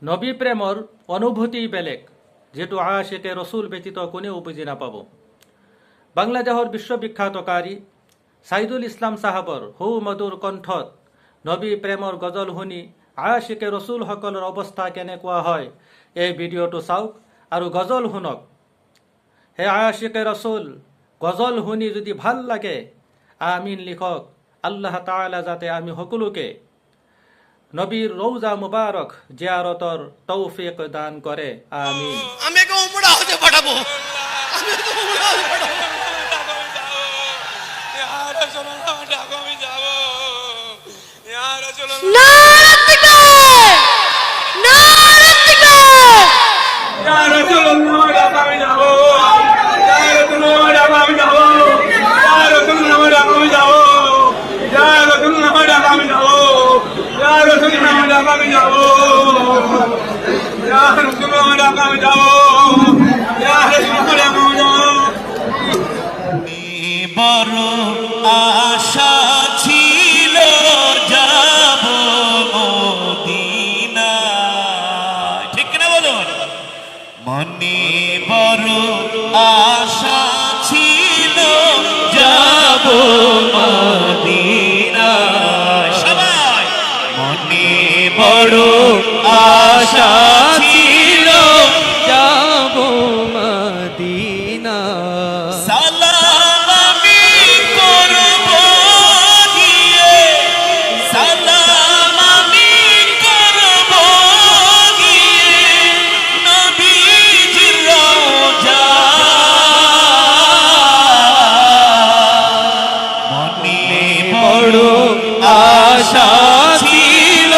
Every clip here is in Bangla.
নবী প্রেমর অনুভূতি বেলেগ, যেটো আশিকে রসুল ব্যতীত কোনেও বুঝি নাপাব। বাংলাদেশৰ বিশ্ববিখ্যাতকাৰী ছাইদুল ইছলাম সাহাবৰ সৌ মধুৰ কণ্ঠত নবী প্ৰেমৰ গজল শুনি আশিকে ৰসুলসকলৰ অৱস্থা কেনেকুৱা হয়, এই ভিডিঅ'টো চাওক আৰু গজল শুনক। হে আশিকে ৰসুল, গজল শুনি যদি ভাল লাগে আমিন লিখক। আল্লাহ তাআলা যাতে আমি সকলোকে নবীর রৌজা মুবারক জিয়ারতর তৌফিক দান করে, আমিন। আমি একে উমরা হতে পাঠাবো, আমি একে উমরা হতে পাঠাবো। আমি যাব, বড় আশা ছিল যাব মদিনা, ঠিক না বলুন? মনে বড় আশা ছিল যাব মদিনা, সবাই মনে বড় আশা ছিল যাব মদিনা। সালাম আমি করব গিয়ে, সালাম আমি করব গিয়ে নবীজির রওজা, মনে বড় আশা ছিল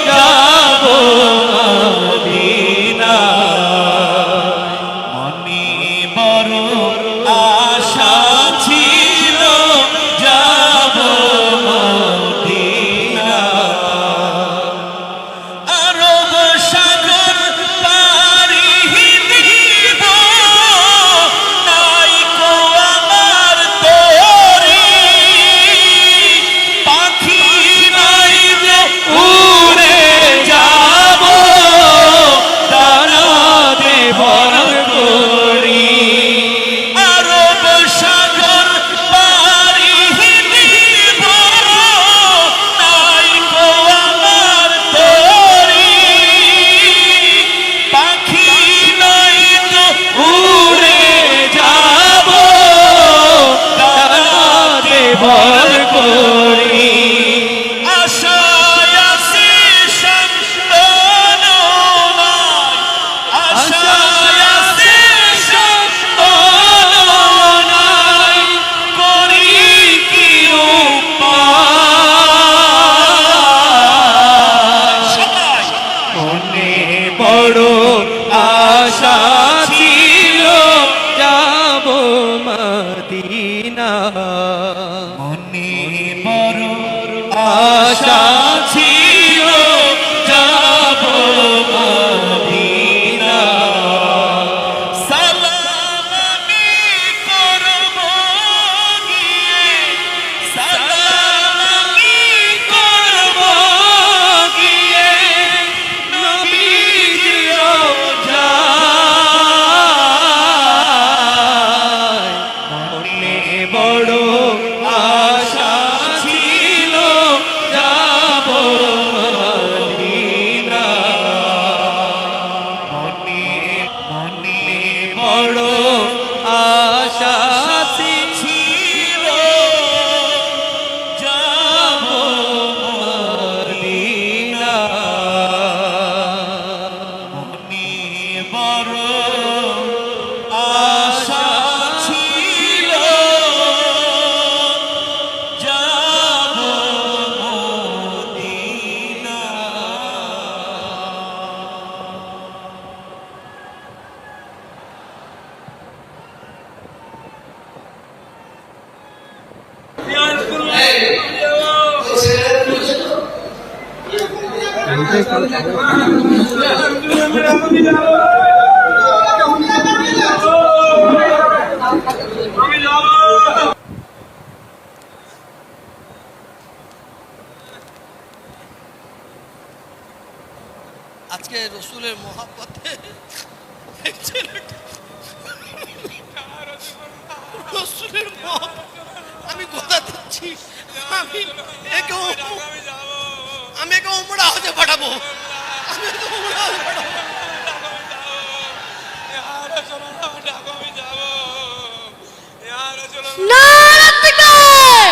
যাব মদিনা, মনে বড় আশা ছিল যাব মদিনা। আরব সাগর পাড়ি দিব, নাই কো আমার তরি, পাখি নাই যে উড়ে যাব, দানা দেবর করি। আরব সাগর পাড়ি দিব, নাই কো আমার তরি, পাখি নাই তো উড়ে যাব, দানা দেবর করি। আশায় আছি সন্তান নাই, আশায় আছি সন্তান নাই, করি কি উপায়। সবাই মনে বড় আশা ছিল যাব মদিনা। মনে বড় আশা ছিল যাব মদিনা। সালাম আমি করব গিয়ে, সালাম আমি করব গিয়ে নবীজির রওজায়, মনে বড় আশা ছিল যাব মদিনা, মনে মনে বড় আশা ছিল যাব মদিনা। মনে বড় আশা ছিল যাব মদিনা। আজকে রসুলের মহাব্বতে এই ছেলেটা রসুলের আমি কথা দিচ্ছি আমি একে উমরা হতে পাঠাবো আমি একে উমরা হতে পাঠাবো নারে তাকবীর!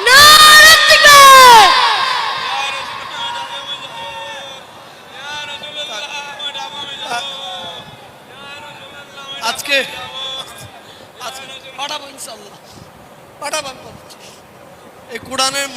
নারে তাকবীর! আজকে পাঠাবো ইনশাল্লাহ পাঠাবো এই কোরআনের